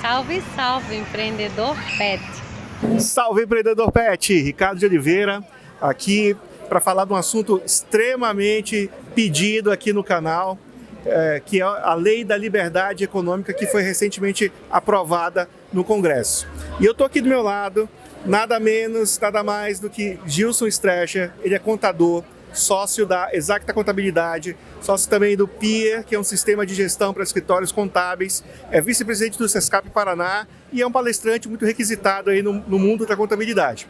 Salve, salve, empreendedor pet. Salve, empreendedor pet! Ricardo de Oliveira, aqui para falar de um assunto extremamente pedido aqui no canal, que é a Lei da Liberdade Econômica, que foi recentemente aprovada no Congresso. E eu estou aqui do meu lado, nada menos, nada mais do que Gilson Strecher. Ele é contador, sócio da Exacta Contabilidade, sócio também do PIER, que é um sistema de gestão para escritórios contábeis, é vice-presidente do Sescap Paraná e é um palestrante muito requisitado aí no mundo da contabilidade.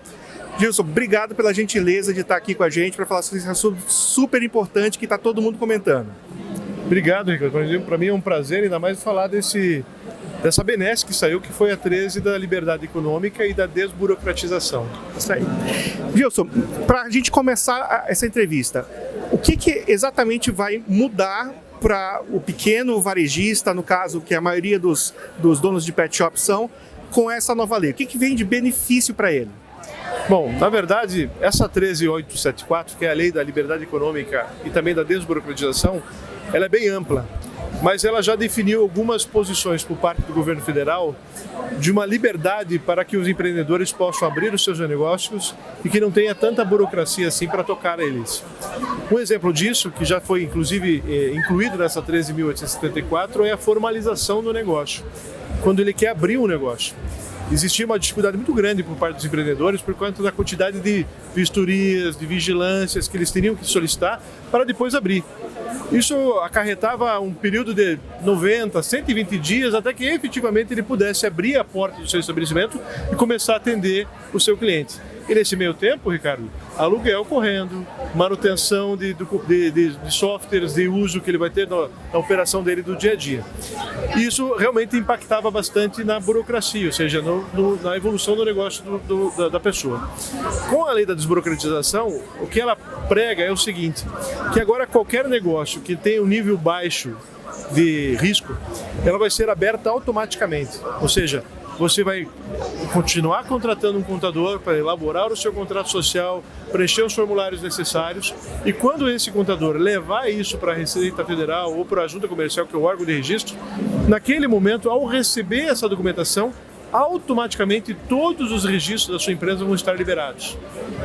Gilson, obrigado pela gentileza de estar aqui com a gente para falar sobre esse assunto super importante que está todo mundo comentando. Obrigado, Ricardo. Para mim é um prazer, ainda mais falar dessa benesse que saiu, que foi a 13 da liberdade econômica e da desburocratização. Isso aí. Gilson, para a gente começar essa entrevista, o que exatamente vai mudar para o pequeno varejista, no caso, que a maioria dos donos de pet shop são, com essa nova lei? O que vem de benefício para ele? Bom, na verdade, essa 13.874, que é a lei da liberdade econômica e também da desburocratização, ela é bem ampla, mas ela já definiu algumas posições por parte do governo federal de uma liberdade para que os empreendedores possam abrir os seus negócios e que não tenha tanta burocracia assim para tocar eles. Um exemplo disso, que já foi inclusive incluído nessa 13.874, é a formalização do negócio, quando ele quer abrir um negócio. Existia uma dificuldade muito grande por parte dos empreendedores por conta da quantidade de vistorias, de vigilâncias que eles teriam que solicitar para depois abrir. Isso acarretava um período de 90, 120 dias até que efetivamente ele pudesse abrir a porta do seu estabelecimento e começar a atender o seu cliente. E nesse meio tempo, Ricardo, aluguel correndo, manutenção de softwares de uso que ele vai ter na operação dele do dia a dia. E isso realmente impactava bastante na burocracia, ou seja, na evolução do negócio da pessoa. Com a lei da desburocratização, o que ela prega é o seguinte, que agora qualquer negócio que tenha um nível baixo de risco, ela vai ser aberta automaticamente, ou seja, você vai continuar contratando um contador para elaborar o seu contrato social, preencher os formulários necessários e quando esse contador levar isso para a Receita Federal ou para a Junta Comercial, que é o órgão de registro, naquele momento, ao receber essa documentação, automaticamente todos os registros da sua empresa vão estar liberados.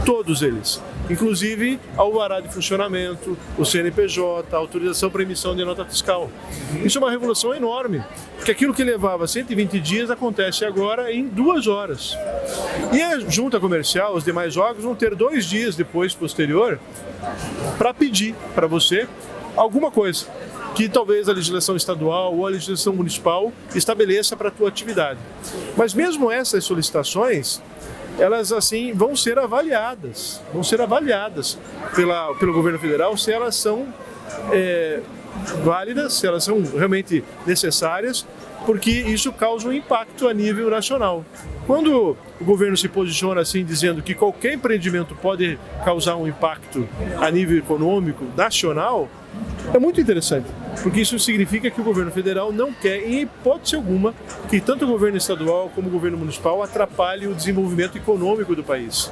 Todos eles. Inclusive, alvará de funcionamento, o CNPJ, a autorização para emissão de nota fiscal. Isso é uma revolução enorme, porque aquilo que levava 120 dias acontece agora em 2 horas. E a Junta Comercial, os demais órgãos, vão ter 2 dias depois, posterior, para pedir para você alguma coisa que talvez a legislação estadual ou a legislação municipal estabeleça para a tua atividade. Mas mesmo essas solicitações, elas assim vão ser avaliadas pelo governo federal se elas são válidas, se elas são realmente necessárias, porque isso causa um impacto a nível nacional. Quando o governo se posiciona assim, dizendo que qualquer empreendimento pode causar um impacto a nível econômico nacional, é muito interessante, porque isso significa que o governo federal não quer, em hipótese alguma, que tanto o governo estadual como o governo municipal atrapalhem o desenvolvimento econômico do país.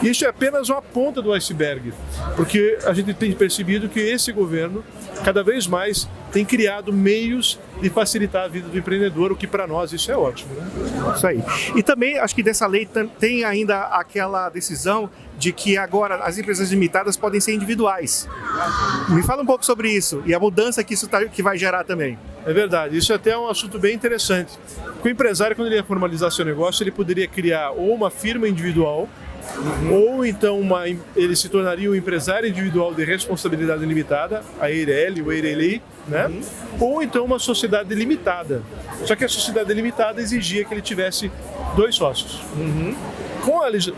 Isso é apenas uma ponta do iceberg, porque a gente tem percebido que esse governo, cada vez mais, tem criado meios de facilitar a vida do empreendedor, o que para nós isso é ótimo, né? Isso aí. E também acho que dessa lei tem ainda aquela decisão de que agora as empresas limitadas podem ser individuais. Me fala um pouco sobre isso e a mudança que isso que vai gerar também. É verdade, isso é até um assunto bem interessante. O empresário, quando ele ia formalizar seu negócio, ele poderia criar ou uma firma individual, ou então ele se tornaria um empresário individual de responsabilidade limitada, a EIRELI ou EIRELI, né? Ou então uma sociedade limitada. Só que a sociedade limitada exigia que ele tivesse 2 sócios.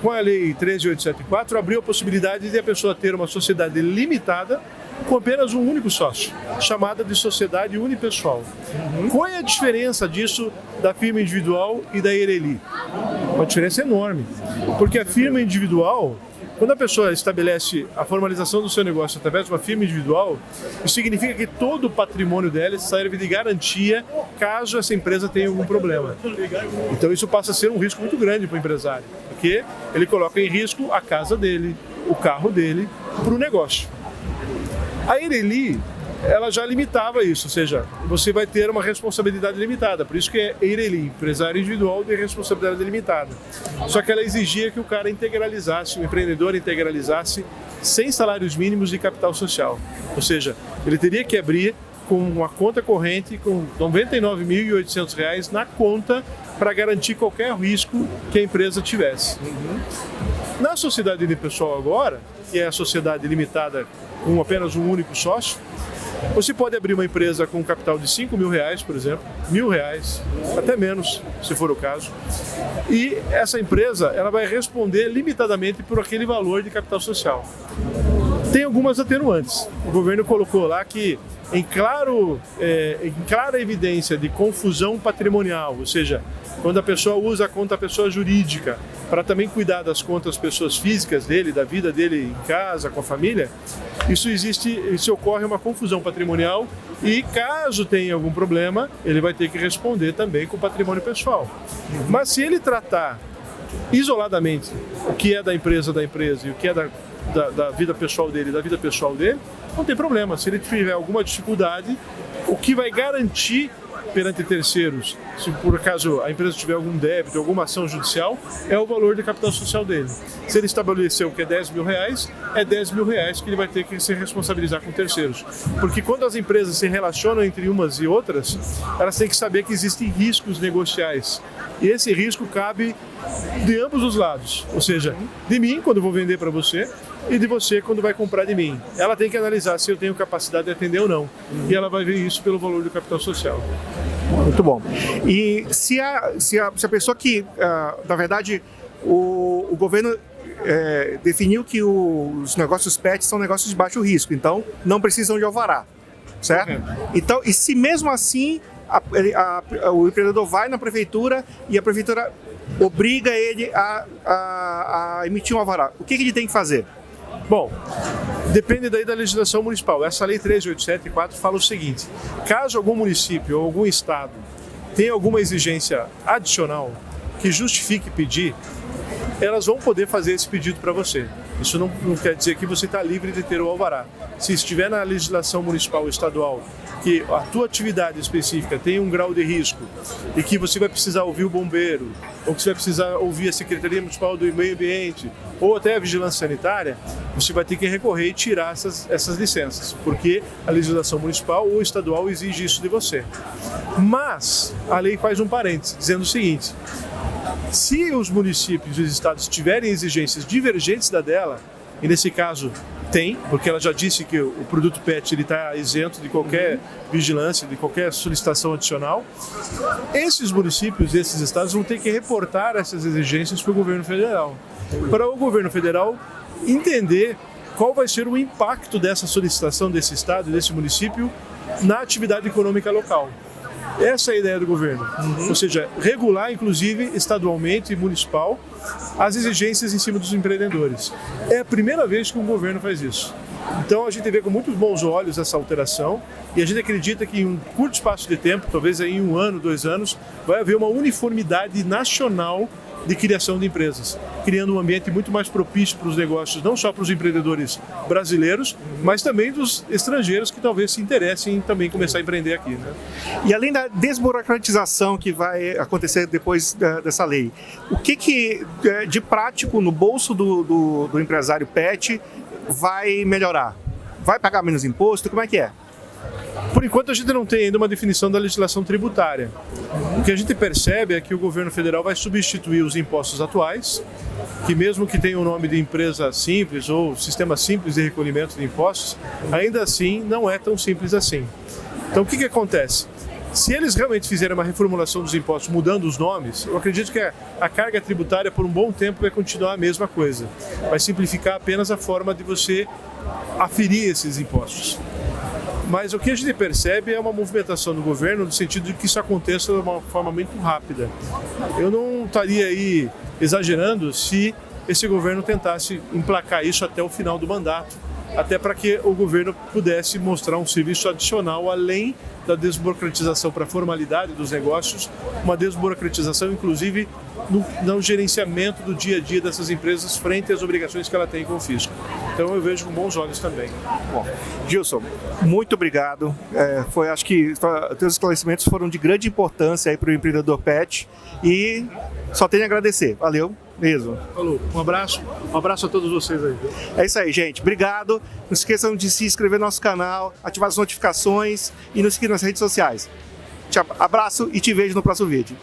Com a lei 13.874, abriu a possibilidade de a pessoa ter uma sociedade limitada com apenas um único sócio, chamada de sociedade unipessoal. Qual é a diferença disso da firma individual e da EIRELI? Uma diferença enorme, porque a firma individual, quando a pessoa estabelece a formalização do seu negócio através de uma firma individual, isso significa que todo o patrimônio dela serve de garantia caso essa empresa tenha algum problema. Então isso passa a ser um risco muito grande para o empresário, porque ele coloca em risco a casa dele, o carro dele, para o negócio. A EIRELI ela já limitava isso, ou seja, você vai ter uma responsabilidade limitada, por isso que é EIRELI, empresário individual de responsabilidade limitada. Só que ela exigia que o cara integralizasse, o empreendedor integralizasse 100 salários mínimos de capital social, ou seja, ele teria que abrir com uma conta corrente com R$ 99.800 na conta para garantir qualquer risco que a empresa tivesse. Na sociedade unipessoal agora, que é a sociedade limitada com apenas um único sócio, você pode abrir uma empresa com um capital de R$5.000, por exemplo, R$1.000, até menos, se for o caso, e essa empresa ela vai responder limitadamente por aquele valor de capital social. Tem algumas atenuantes. O governo colocou lá que em clara evidência de confusão patrimonial, ou seja, quando a pessoa usa a conta pessoa jurídica para também cuidar das contas pessoas físicas dele, da vida dele em casa, com a família, isso ocorre uma confusão patrimonial e caso tenha algum problema, ele vai ter que responder também com o patrimônio pessoal. Mas se ele tratar isoladamente o que é da empresa e o que é da vida pessoal dele, não tem problema. Se ele tiver alguma dificuldade, o que vai garantir perante terceiros, se por acaso a empresa tiver algum débito, alguma ação judicial, é o valor de capital social dele. Se ele estabeleceu que é R$10.000, é R$10.000 que ele vai ter que se responsabilizar com terceiros. Porque quando as empresas se relacionam entre umas e outras, elas têm que saber que existem riscos negociais. E esse risco cabe de ambos os lados, ou seja, de mim quando eu vou vender para você e de você quando vai comprar de mim. Ela tem que analisar se eu tenho capacidade de atender ou não. E ela vai ver isso pelo valor do capital social. Muito bom. E se a pessoa que, na verdade, o governo definiu que os negócios PET são negócios de baixo risco, então não precisam de alvará, certo? Então, e se mesmo assim o empreendedor vai na prefeitura e a prefeitura obriga ele a emitir um alvará, o que ele tem que fazer? Bom, depende daí da legislação municipal. Essa lei 13.874 fala o seguinte: caso algum município ou algum estado tenha alguma exigência adicional que justifique pedir, elas vão poder fazer esse pedido para você. Isso não quer dizer que você está livre de ter o alvará. Se estiver na legislação municipal ou estadual que a tua atividade específica tem um grau de risco e que você vai precisar ouvir o bombeiro, ou que você vai precisar ouvir a Secretaria Municipal do Meio Ambiente, ou até a Vigilância Sanitária, você vai ter que recorrer e tirar essas licenças, porque a legislação municipal ou estadual exige isso de você. Mas a lei faz um parênteses, dizendo o seguinte: se os municípios e os estados tiverem exigências divergentes da dela, e nesse caso tem, porque ela já disse que o produto PET está isento de qualquer vigilância, de qualquer solicitação adicional, esses municípios e esses estados vão ter que reportar essas exigências para o governo federal. Para o governo federal entender qual vai ser o impacto dessa solicitação desse estado e desse município na atividade econômica local. Essa é a ideia do governo, ou seja, regular inclusive estadualmente e municipal as exigências em cima dos empreendedores. É a primeira vez que um governo faz isso. Então a gente vê com muitos bons olhos essa alteração e a gente acredita que em um curto espaço de tempo, talvez aí em 1 ano, 2 anos, vai haver uma uniformidade nacional de criação de empresas, criando um ambiente muito mais propício para os negócios, não só para os empreendedores brasileiros, mas também dos estrangeiros que talvez se interessem em também começar a empreender aqui, né? E além da desburocratização que vai acontecer depois dessa lei, o que de prático no bolso do empresário PET vai melhorar? Vai pagar menos imposto? Como é que é? Por enquanto a gente não tem ainda uma definição da legislação tributária. O que a gente percebe é que o governo federal vai substituir os impostos atuais, que mesmo que tenham o nome de empresa simples ou sistema simples de recolhimento de impostos, ainda assim não é tão simples assim. Então o que acontece? Se eles realmente fizerem uma reformulação dos impostos mudando os nomes, eu acredito que a carga tributária por um bom tempo vai continuar a mesma coisa. Vai simplificar apenas a forma de você aferir esses impostos. Mas o que a gente percebe é uma movimentação do governo no sentido de que isso aconteça de uma forma muito rápida. Eu não estaria aí exagerando se esse governo tentasse emplacar isso até o final do mandato, até para que o governo pudesse mostrar um serviço adicional além da desburocratização para a formalidade dos negócios, uma desburocratização inclusive no gerenciamento do dia a dia dessas empresas frente às obrigações que ela tem com o fisco. Então eu vejo com bons olhos também. Bom, Gilson, muito obrigado. Acho que os teus esclarecimentos foram de grande importância para o empreendedor pet e só tenho a agradecer. Valeu mesmo. Falou, um abraço a todos vocês aí. É isso aí, gente. Obrigado. Não esqueçam de se inscrever no nosso canal, ativar as notificações e nos seguir nas redes sociais. Abraço e te vejo no próximo vídeo.